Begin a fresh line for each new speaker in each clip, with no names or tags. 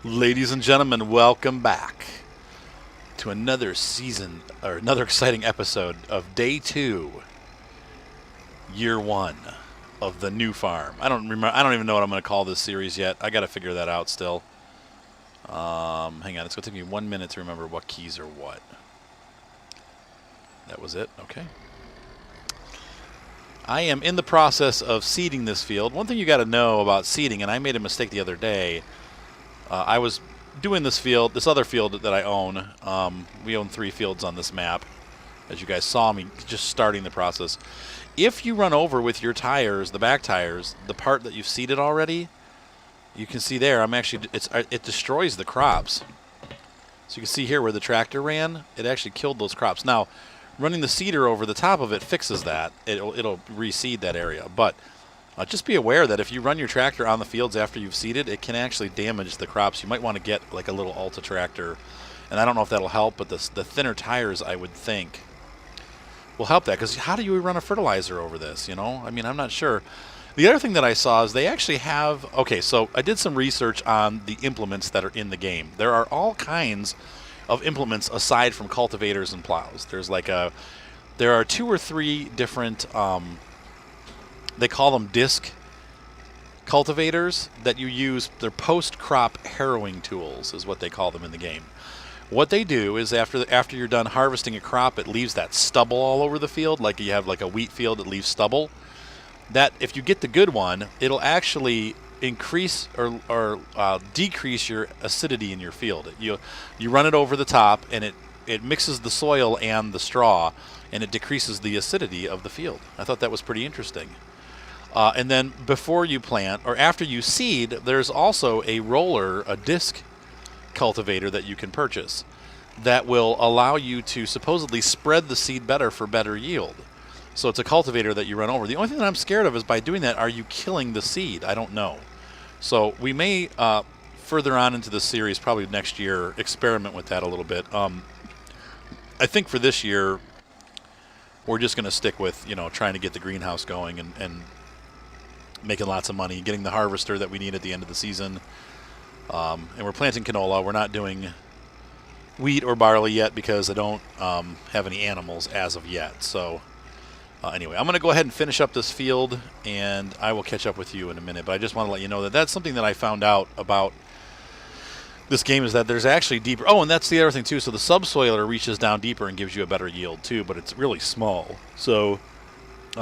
Ladies and gentlemen, welcome back to another season, or another exciting episode of Day 2, Year 1 of the new farm. I don't even know what I'm going to call this series yet. I got to figure that out still. Hang on, it's going to take me 1 minute to remember what keys are what. That was it, okay. I am in the process of seeding this field. One thing you got to know about seeding, and I made a mistake the other day. I was doing this other field that I own. We own 3 fields on this map, as you guys saw me just starting the process. If you run over with your tires, the back tires, the part that you've seeded already, you can see there, it destroys the crops. So you can see here where the tractor ran, it actually killed those crops. Now, running the seeder over the top of it fixes that. It'll reseed that area, but just be aware that if you run your tractor on the fields after you've seeded, it can actually damage the crops. You might want to get like a little Alta tractor, and I don't know if that'll help, but the thinner tires, I would think, will help that, because how do you run a fertilizer over this, you know? I mean, I'm not sure. The other thing that I saw is they actually have, okay, so I did some research on the implements that are in the game. There are all kinds of implements aside from cultivators and plows. There are 2 or 3 different, they call them disc cultivators that you use. They're post-crop harrowing tools is what they call them in the game. What they do is after you're done harvesting a crop, it leaves that stubble all over the field, like you have like a wheat field that leaves stubble. That if you get the good one, it'll actually increase or decrease your acidity in your field. You run it over the top, and it mixes the soil and the straw, and it decreases the acidity of the field. I thought that was pretty interesting. And then before you plant or after you seed, there's also a roller, a disc cultivator that you can purchase that will allow you to supposedly spread the seed better for better yield. So it's a cultivator that you run over. The only thing that I'm scared of is by doing that, are you killing the seed? I don't know. So we may, further on into the series, probably next year, experiment with that a little bit. I think for this year, we're just going to stick with, trying to get the greenhouse going and making lots of money, getting the harvester that we need at the end of the season. And we're planting canola. We're not doing wheat or barley yet because I don't have any animals as of yet. So anyway, I'm going to go ahead and finish up this field, and I will catch up with you in a minute. But I just want to let you know that that's something that I found out about this game, is that there's actually deeper. Oh, and that's the other thing too. So the subsoiler reaches down deeper and gives you a better yield too, but it's really small. So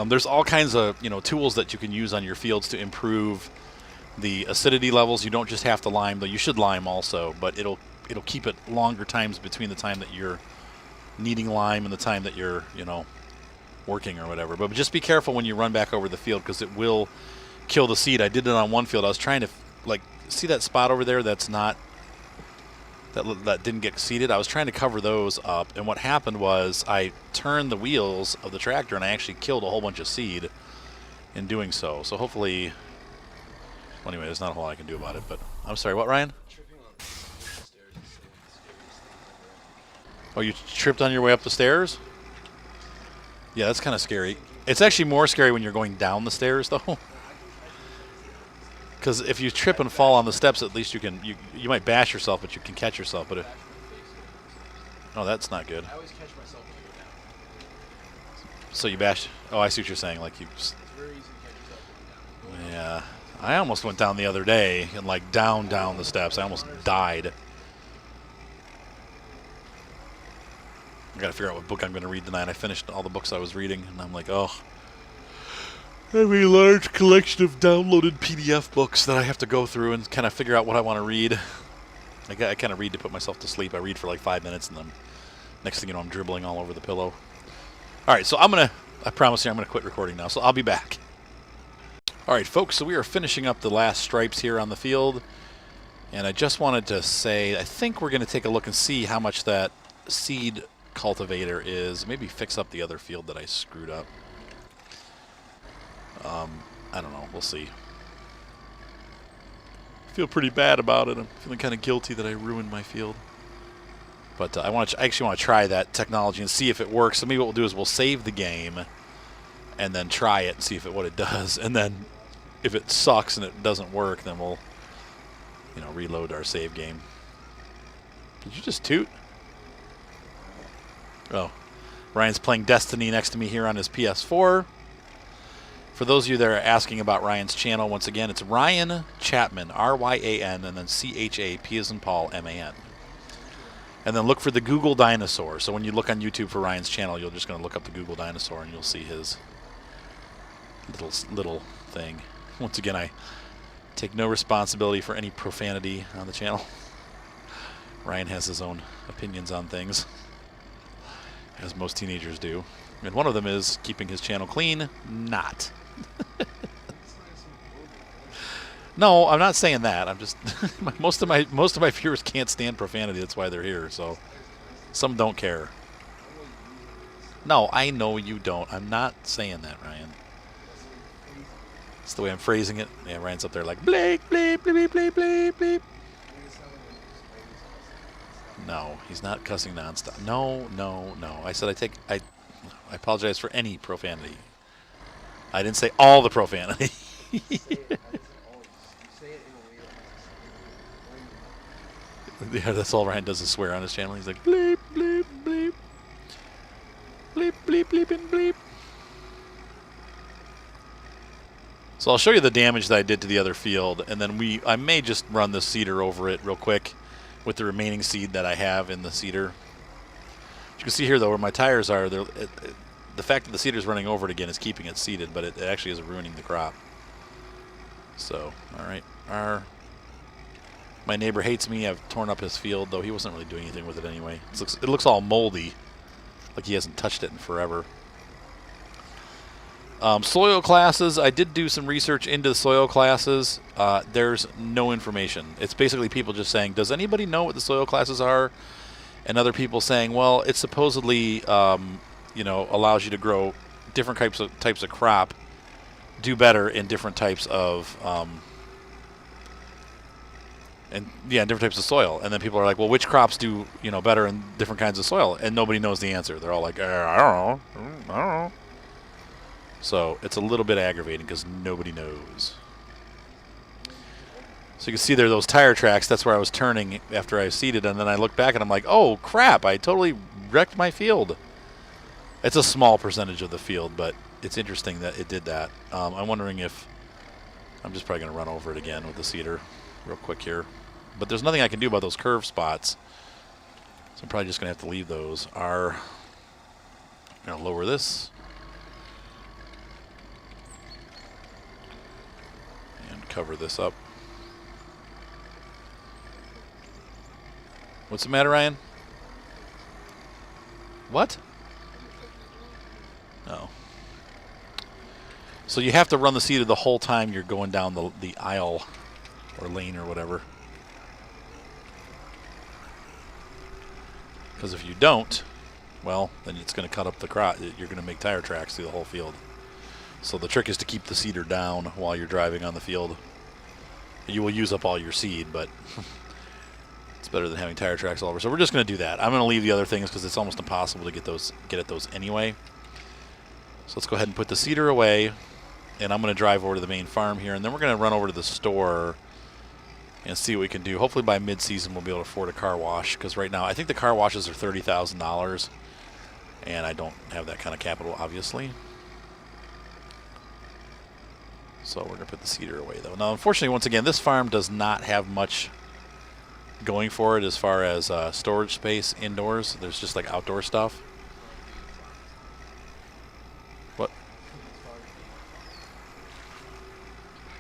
there's all kinds of tools that you can use on your fields to improve the acidity levels. You don't just have to lime, though you should lime also, but it'll keep it longer times between the time that you're needing lime and the time that you're working or whatever. But just be careful when you run back over the field, because it will kill the seed. I did it on one field. I was trying to see that spot over there that's not that didn't get seeded. I was trying to cover those up, and what happened was I turned the wheels of the tractor and I actually killed a whole bunch of seed in doing so. So hopefully, well, anyway, there's not a whole lot I can do about it. But I'm sorry, what, Ryan? Oh, you tripped on your way up the stairs? Yeah, that's kind of scary. It's actually more scary when you're going down the stairs, though. Because if you trip and fall on the steps, at least you might bash yourself, but you can catch yourself. But no, that's not good.
I always catch myself when I go down.
So you bash. Oh, I see what you're saying. Like you.
It's very easy to catch yourself when you're down.
Yeah, I almost went down the other day and down the steps. I almost died. I got to figure out what book I'm going to read tonight. I finished all the books I was reading, and I'm like, oh. I have a large collection of downloaded PDF books that I have to go through and kind of figure out what I want to read. I kind of read to put myself to sleep. I read for like 5 minutes, and then next thing you know, I'm dribbling all over the pillow. All right, so I promise you I'm going to quit recording now, so I'll be back. All right, folks, so we are finishing up the last stripes here on the field, and I just wanted to say I think we're going to take a look and see how much that seed cultivator is. Maybe fix up the other field that I screwed up. I don't know. We'll see. I feel pretty bad about it. I'm feeling kind of guilty that I ruined my field. But I actually want to try that technology and see if it works. So maybe what we'll do is we'll save the game and then try it and see what it does. And then if it sucks and it doesn't work, then we'll you know, reload our save game. Did you just toot? Oh. Ryan's playing Destiny next to me here on his PS4. For those of you that are asking about Ryan's channel, once again, it's Ryan Chapman, R-Y-A-N, and then C-H-A-P as in Paul, M-A-N. And then look for the Google Dinosaur. So when you look on YouTube for Ryan's channel, you're just going to look up the Google Dinosaur, and you'll see his little thing. Once again, I take no responsibility for any profanity on the channel. Ryan has his own opinions on things, as most teenagers do. And one of them is keeping his channel clean. Not. No, I'm not saying that. I'm just most of my viewers can't stand profanity. That's why they're here. So some don't care. No, I know you don't. I'm not saying that, Ryan. It's the way I'm phrasing it. Yeah, Ryan's up there like bleep bleep bleep bleep bleep bleep. No, he's not cussing nonstop. No, no, no. I said I apologize for any profanity. I didn't say all the profanity. Yeah, that's all Ryan does is swear on his channel. He's like bleep bleep bleep bleep bleep bleep and bleep. So I'll show you the damage that I did to the other field, and then I may just run the seeder over it real quick with the remaining seed that I have in the seeder. You can see here though where my tires are. The fact that the seeder is running over it again is keeping it seeded, but it actually is ruining the crop. So, all right, my neighbor hates me. I've torn up his field, though he wasn't really doing anything with it anyway. It looks all moldy, like he hasn't touched it in forever. Soil classes, I did do some research into the soil classes. There's no information. It's basically people just saying, does anybody know what the soil classes are? And other people saying, well, it supposedly you know, allows you to grow different types of crop, do better in different types of different types of soil. And then people are like, well, which crops do, you know, better in different kinds of soil? And nobody knows the answer. They're all like, I don't know. So it's a little bit aggravating because nobody knows. So you can see there those tire tracks. That's where I was turning after I seeded, and then I look back and I'm like, oh crap! I totally wrecked my field. It's a small percentage of the field, but it's interesting that it did that. I'm wondering if I'm just probably going to run over it again with the seeder real quick here. But there's nothing I can do about those curve spots, so I'm probably just going to have to leave those. I'm going to lower this. Cover this up. What's the matter, Ryan? What? Oh. So you have to run the seeder the whole time you're going down the aisle or lane or whatever. Because if you don't, well, then it's going to cut up the crop. You're going to make tire tracks through the whole field. So the trick is to keep the seeder down while you're driving on the field. You will use up all your seed, but it's better than having tire tracks all over. So we're just going to do that. I'm going to leave the other things because it's almost impossible to get at those anyway. So let's go ahead and put the seeder away, and I'm going to drive over to the main farm here, and then we're going to run over to the store and see what we can do. Hopefully by mid-season we'll be able to afford a car wash, because right now I think the car washes are $30,000, and I don't have that kind of capital, obviously. So we're going to put the seeder away, though. Now, unfortunately, once again, this farm does not have much going for it as far as storage space indoors. There's just like outdoor stuff. What?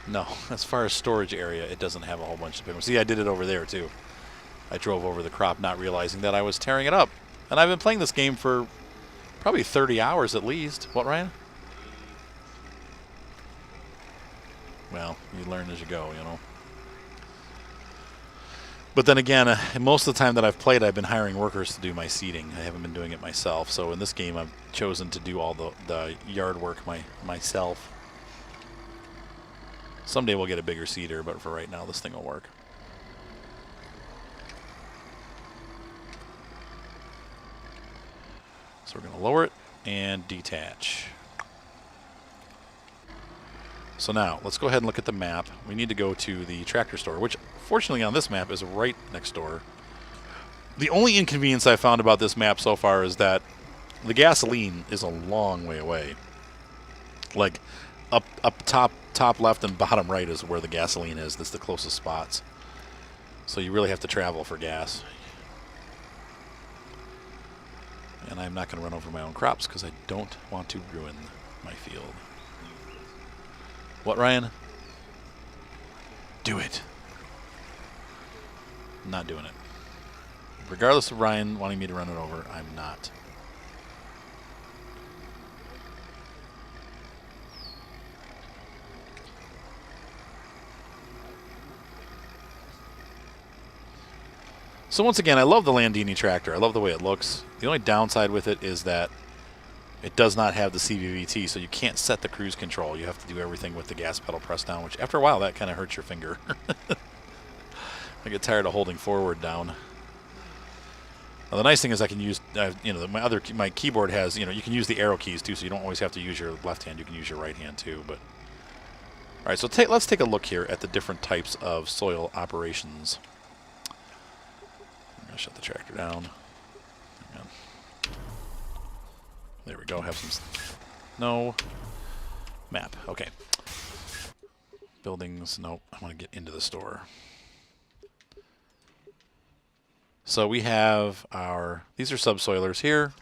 No, as far as storage area, it doesn't have a whole bunch of space. See, I did it over there, too. I drove over the crop not realizing that I was tearing it up. And I've been playing this game for probably 30 hours at least. What, Ryan? Well, you learn as you go, you know. But then again, most of the time that I've played, I've been hiring workers to do my seeding. I haven't been doing it myself. So in this game, I've chosen to do all the yard work myself. Someday we'll get a bigger seeder, but for right now, this thing will work. So we're going to lower it and detach. So now, let's go ahead and look at the map. We need to go to the tractor store, which fortunately on this map is right next door. The only inconvenience I found about this map so far is that the gasoline is a long way away. Like, up top left and bottom right is where the gasoline is. That's the closest spots. So you really have to travel for gas. And I'm not going to run over my own crops because I don't want to ruin my field. What, Ryan? Do it. I'm not doing it. Regardless of Ryan wanting me to run it over, I'm not. So once again, I love the Landini tractor. I love the way it looks. The only downside with it is that it does not have the CVVT, so you can't set the cruise control. You have to do everything with the gas pedal pressed down, which after a while, that kind of hurts your finger. I get tired of holding forward down. Now, the nice thing is I can use, you know, my keyboard has, you know, you can use the arrow keys too, so you don't always have to use your left hand. You can use your right hand too. But all right, so let's take a look here at the different types of soil operations. I'm gonna shut the tractor down. Hang on. There we go. Have some. No. Map. Okay. Buildings. Nope. I want to get into the store. So we have our. These are subsoilers here.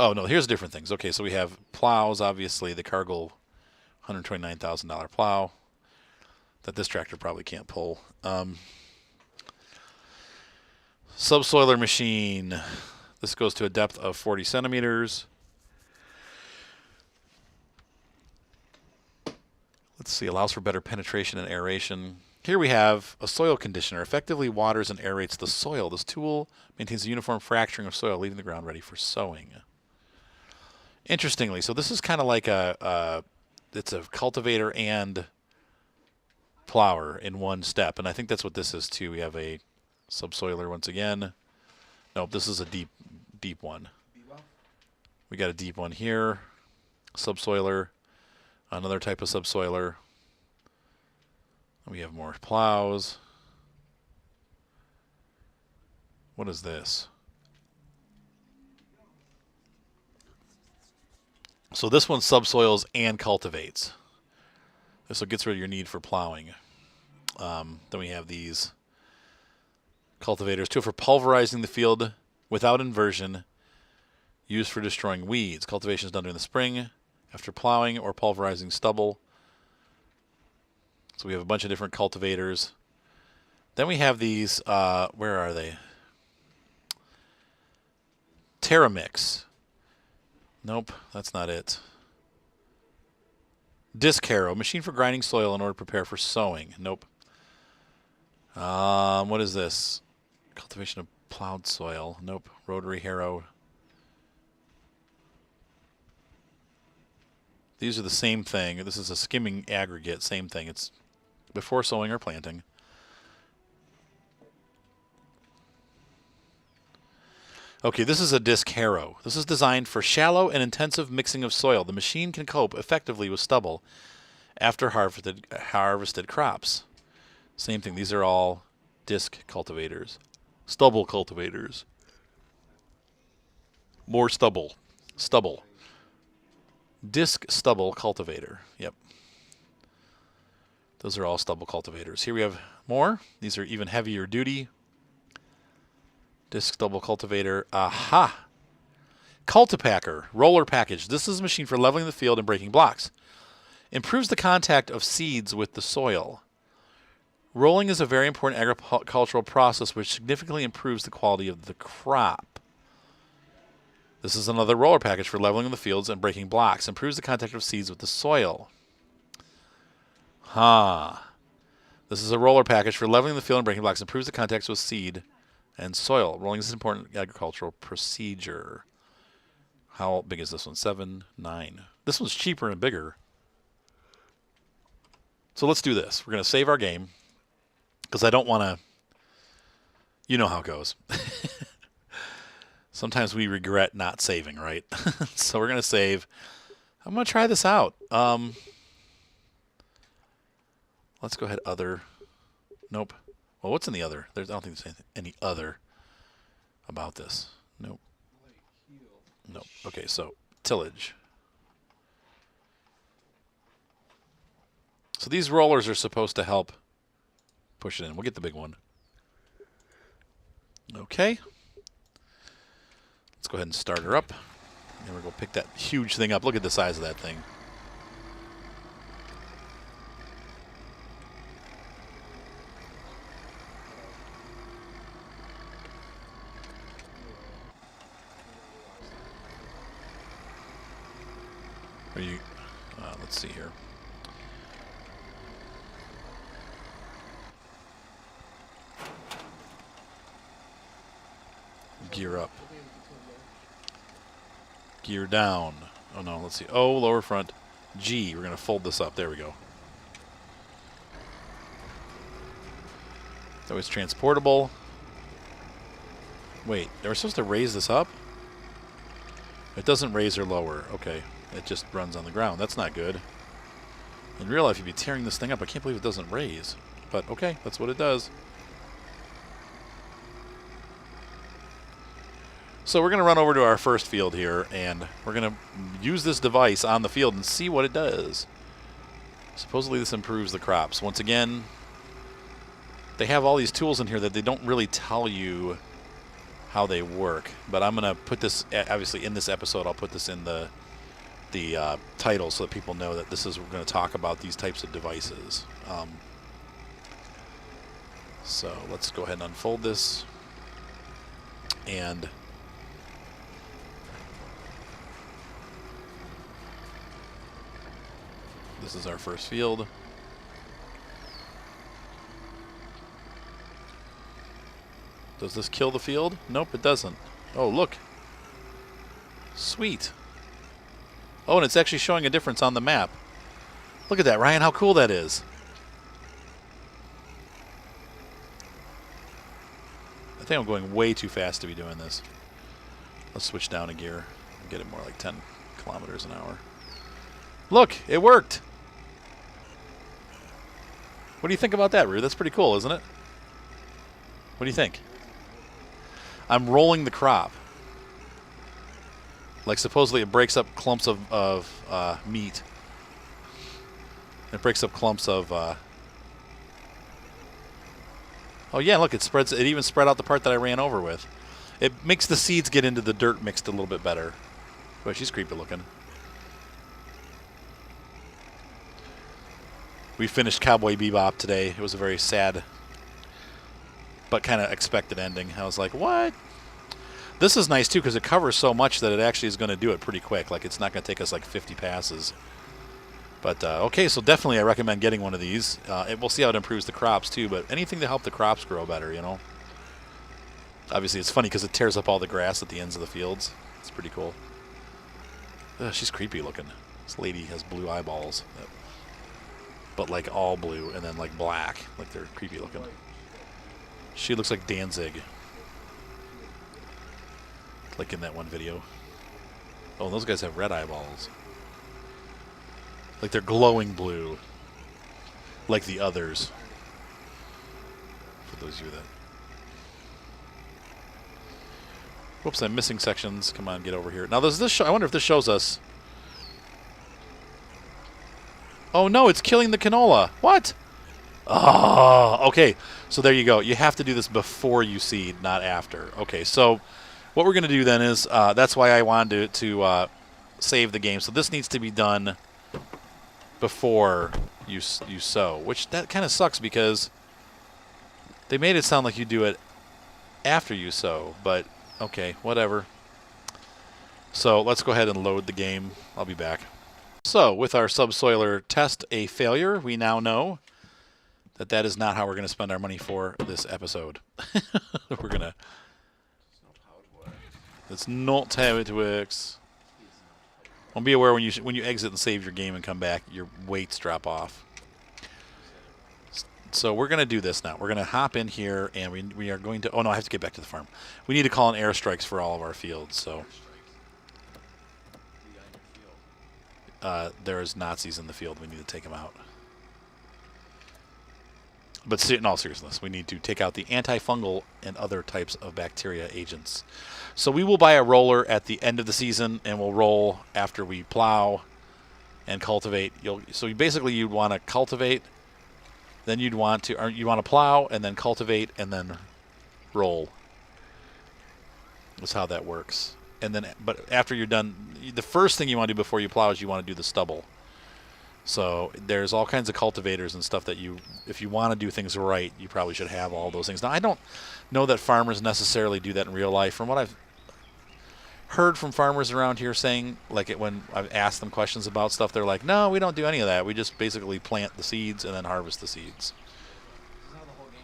Oh no. Here's different things. Okay. So we have plows. Obviously, the Cargill $129,000 plow that this tractor probably can't pull. Subsoiler machine. This goes to a depth of 40 centimeters. Let's see, allows for better penetration and aeration. Here we have a soil conditioner. Effectively waters and aerates the soil. This tool maintains a uniform fracturing of soil, leaving the ground ready for sowing. Interestingly, so this is kind of like it's a cultivator and plower in one step, and I think that's what this is too. We have a subsoiler once again. Nope, this is a deep one. We got a deep one here. Subsoiler. Another type of subsoiler. We have more plows. What is this? So this one subsoils and cultivates. This gets rid of your need for plowing. Then we have these cultivators, two for pulverizing the field without inversion, used for destroying weeds. Cultivation is done during the spring after plowing or pulverizing stubble. So we have a bunch of different cultivators. Then we have these, where are they? Terramix. Nope, that's not it. Disc harrow, machine for grinding soil in order to prepare for sowing. Nope. What is this? Cultivation of plowed soil. Nope. Rotary harrow. These are the same thing. This is a skimming aggregate. Same thing. It's before sowing or planting. Okay, this is a disc harrow. This is designed for shallow and intensive mixing of soil. The machine can cope effectively with stubble after harvested crops. Same thing. These are all disc cultivators. Stubble cultivators. More stubble. Stubble. Disc stubble cultivator. Yep. Those are all stubble cultivators. Here we have more. These are even heavier duty. Disc stubble cultivator. Aha! Cultipacker. Roller package. This is a machine for leveling the field and breaking blocks. Improves the contact of seeds with the soil. Rolling is a very important agricultural process which significantly improves the quality of the crop. This is another roller package for leveling the fields and breaking blocks. Improves the contact of seeds with the soil. This is a roller package for leveling the field and breaking blocks. Improves the contacts with seed and soil. Rolling is an important agricultural procedure. How big is this one? 7, 9. This one's cheaper and bigger. So let's do this. We're going to save our game because I don't want to... You know how it goes. Sometimes we regret not saving, right? So we're going to save. I'm going to try this out. Let's go ahead. Other. Nope. Well, what's in the other? I don't think there's any other about this. Nope. Nope. Okay, so tillage. So these rollers are supposed to help push it in. We'll get the big one. Okay. Let's go ahead and start her up. And we're going to pick that huge thing up. Look at the size of that thing. Are you? Let's see here. Gear up. Gear down. Oh no, let's see. O, lower front. G, we're going to fold this up. There we go. That was transportable. Wait, are we supposed to raise this up? It doesn't raise or lower. Okay, it just runs on the ground. That's not good. In real life, you'd be tearing this thing up. I can't believe it doesn't raise. But okay, that's what it does. So we're going to run over to our first field here, and we're going to use this device on the field and see what it does. Supposedly this improves the crops. Once again, they have all these tools in here that they don't really tell you how they work. But I'm going to put this, obviously in this episode, I'll put this in the title so that people know that this is, we're going to talk about these types of devices. So let's go ahead and unfold this. And this is our first field. Does this kill the field? Nope, it doesn't. Oh, look. Sweet. Oh, and it's actually showing a difference on the map. Look at that, Ryan, how cool that is. I think I'm going way too fast to be doing this. Let's switch down a gear and get it more like 10 kilometers an hour. Look, it worked. What do you think about that, Rue? That's pretty cool, isn't it? What do you think? I'm rolling the crop. Like, supposedly it breaks up clumps of meat. It breaks up clumps of... Oh, yeah, look, it spreads. It even spread out the part that I ran over with. It makes the seeds get into the dirt mixed a little bit better. Boy, she's creepy looking. We finished Cowboy Bebop today. It was a very sad but kind of expected ending. I was like, what? This is nice, too, because it covers so much that it actually is going to do it pretty quick. Like, it's not going to take us, like, 50 passes. But, okay, so definitely I recommend getting one of these. We'll see how it improves the crops, too, but anything to help the crops grow better, you know? Obviously, it's funny because it tears up all the grass at the ends of the fields. It's pretty cool. Ugh, she's creepy looking. This lady has blue eyeballs. But like all blue and then like black. Like they're creepy looking. She looks like Danzig. Like in that one video. Oh, and those guys have red eyeballs. Like they're glowing blue. Like the others. For those of you that... Whoops, I'm missing sections. Come on, get over here. Now, does this show... I wonder if this shows us... Oh, no, it's killing the canola. What? Oh, okay. So there you go. You have to do this before you seed, not after. Okay, so what we're going to do then is... that's why I wanted to save the game. So this needs to be done before you sow, which that kind of sucks because they made it sound like you do it after you sow, but... Okay, whatever. So let's go ahead and load the game. I'll be back. So with our subsoiler test a failure, we now know that that is not how we're going to spend our money for this episode. We're going to... That's not how it works. Well, be aware when you exit and save your game and come back, your weights drop off. So we're going to do this now. We're going to hop in here, and we are going to... Oh, no, I have to get back to the farm. We need to call in airstrikes for all of our fields, so... There's Nazis in the field. We need to take them out. But in all seriousness, we need to take out the antifungal and other types of bacteria agents. So we will buy a roller at the end of the season, and we'll roll after we plow and cultivate. So basically, you'd want to cultivate, then you want to plow, and then cultivate, and then roll. That's how that works. And then, but after you're done, the first thing you want to do before you plow is you want to do the stubble. So there's all kinds of cultivators and stuff that if you want to do things right, you probably should have all those things. Now, I don't know that farmers necessarily do that in real life. From what I've heard from farmers around here saying, like when I've asked them questions about stuff, they're like, no, we don't do any of that. We just basically plant the seeds and then harvest the seeds.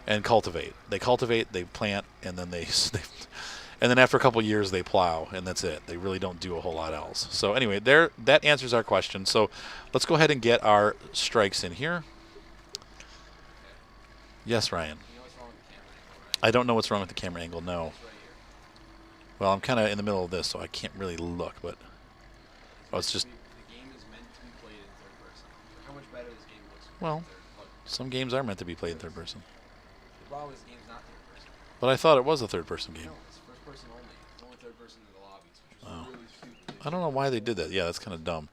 And cultivate. They cultivate, they plant, and then and then after a couple of years they plow, and that's it. They really don't do a whole lot else. So anyway, that answers our question. So let's go ahead and get our strikes in here. Yes, Ryan. I don't know what's wrong with the camera angle, no. Well, I'm kind of in the middle of this, so I can't really look, but it's just...
The game is meant to be played in third person. How much better this game looks.
Well, some games are meant to be played in third person.
The problem is the game's not third person.
But I thought it was a third person game.
No, it's first person only. It's only third person in the lobbies, which is really stupid.
I don't know why they did that. Yeah, that's kind of dumb.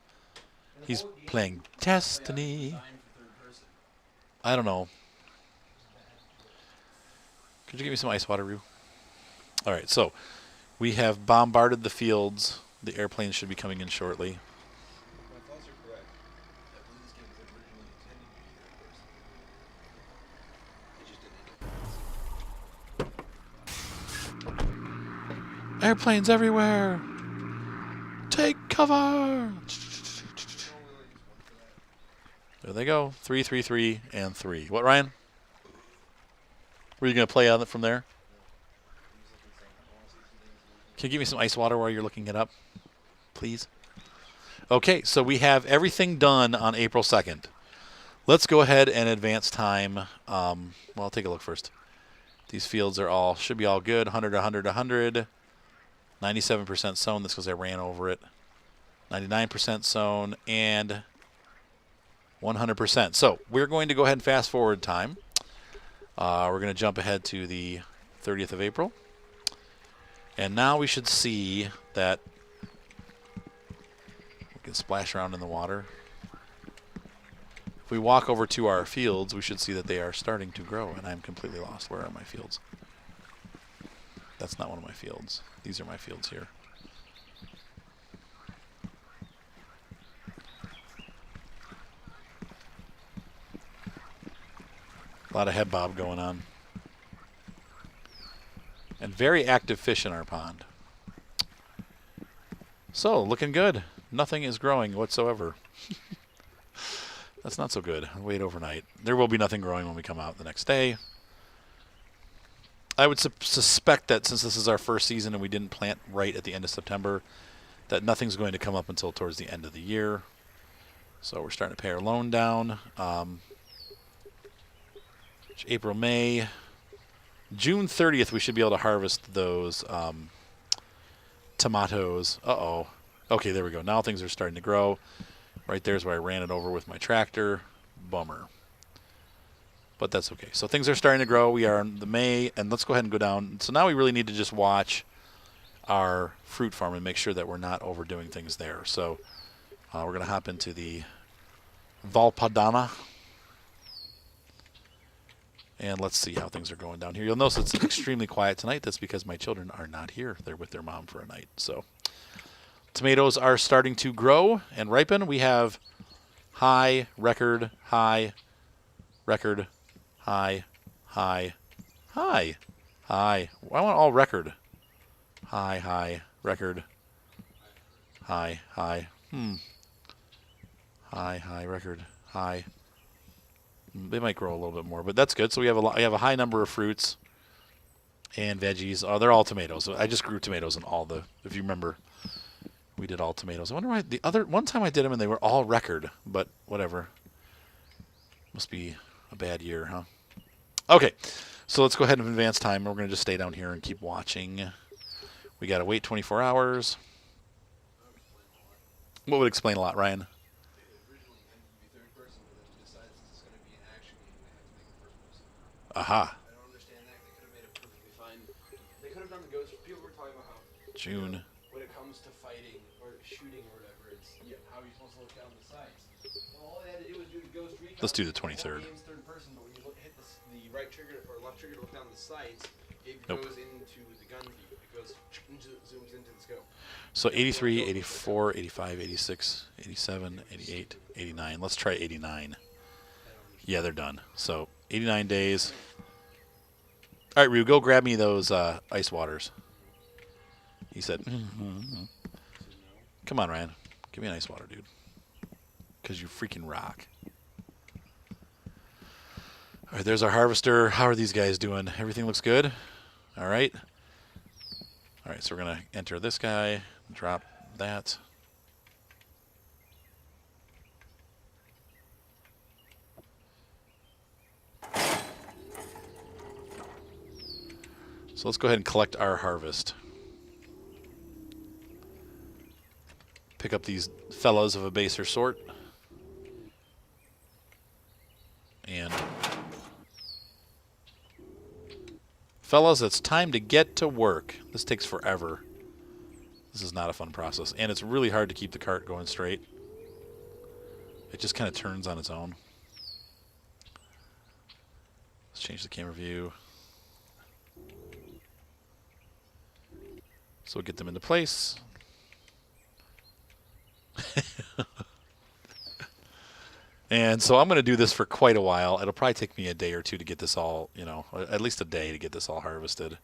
He's playing Destiny. I don't know. Could you give me some ice water, Rue? All right, so we have bombarded the fields. The airplanes should be coming in shortly.
My thoughts are correct. I believe this game was originally intended to be third person. It just didn't.
Airplanes everywhere. Take cover. There they go. 3, 3, 3, and 3. What, Ryan? Were you going to play on it from there? Can you give me some ice water while you're looking it up, please? Okay, so we have everything done on April 2nd. Let's go ahead and advance time. Well, I'll take a look first. These fields should be all good. 100, 100, 100. 97% sown. That's because I ran over it. 99% sown and 100%. So we're going to go ahead and fast forward time. We're going to jump ahead to the 30th of April. And now we should see that we can splash around in the water. If we walk over to our fields, we should see that they are starting to grow. And I'm completely lost. Where are my fields? That's not one of my fields. These are my fields here. A lot of head bob going on. And very active fish in our pond. So, looking good. Nothing is growing whatsoever. That's not so good. I'll wait overnight. There will be nothing growing when we come out the next day. I would suspect that since this is our first season and we didn't plant right at the end of September, that nothing's going to come up until towards the end of the year. So we're starting to pay our loan down. April, May, June 30th, we should be able to harvest those tomatoes. Uh-oh. Okay, there we go. Now things are starting to grow. Right there's where I ran it over with my tractor. Bummer. But that's okay. So things are starting to grow. We are in the May, and let's go ahead and go down. So now we really need to just watch our fruit farm and make sure that we're not overdoing things there. So we're going to hop into the Valpadana. And let's see how things are going down here. You'll notice it's extremely quiet tonight. That's because my children are not here. They're with their mom for a night. So tomatoes are starting to grow and ripen. We have high, record, high, record, high, high, high, high. I want all record. High, high, record, high, high. High, high, record, high. They might grow a little bit more, but that's good. So we have a high number of fruits and veggies. Oh, they're all tomatoes. I just grew tomatoes in all the. If you remember, we did all tomatoes. I wonder why one time I did them and they were all record, but whatever. Must be a bad year, huh? Okay, so let's go ahead and advance time. We're going to just stay down here and keep watching. We got to wait 24 hours. What would explain a lot, Ryan?
It originally intended to be third person, but then decided since it's going to be an action game, they have to make it first person.
Aha.
I don't understand that. They could have made it perfectly fine. They could have done the ghost. People were talking about how
June.
when it comes to fighting or shooting or whatever, it's how are you supposed to look down the sights? Well, all they had to do was do the ghost recon.
Let's do the
whole
23rd.
game's third person, but when you hit the right trigger or left trigger to look down the sights, it
Nope.
goes into the gun view. It goes zooms into the scope.
So 83, 84, 85, 86, 87, 88, 89. Let's try 89. Yeah, they're done. So 89 days. All right, Ryu, go grab me those ice waters. He said, come on, Ryan. Give me an ice water, dude. Because you freaking rock. All right, there's our harvester. How are these guys doing? Everything looks good? All right. All right, so we're going to enter this guy, drop that. So let's go ahead and collect our harvest. Pick up these fellows of a baser sort. And fellas, it's time to get to work. This takes forever. This is not a fun process. And it's really hard to keep the cart going straight. It just kind of turns on its own. Let's change the camera view. So we'll get them into place. And so I'm going to do this for quite a while. It'll probably take me a day or two to get this all, at least a day to get this all harvested.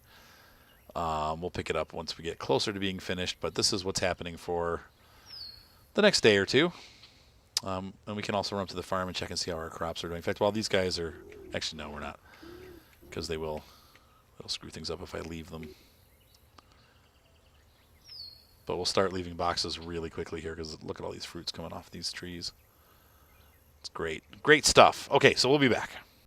We'll pick it up once we get closer to being finished, but this is what's happening for the next day or two. And we can also run up to the farm and check and see how our crops are doing. In fact, while these guys are... Actually, no, we're not, because they'll screw things up if I leave them. But we'll start leaving boxes really quickly here, because look at all these fruits coming off these trees. It's great. Great stuff. Okay, so we'll be back.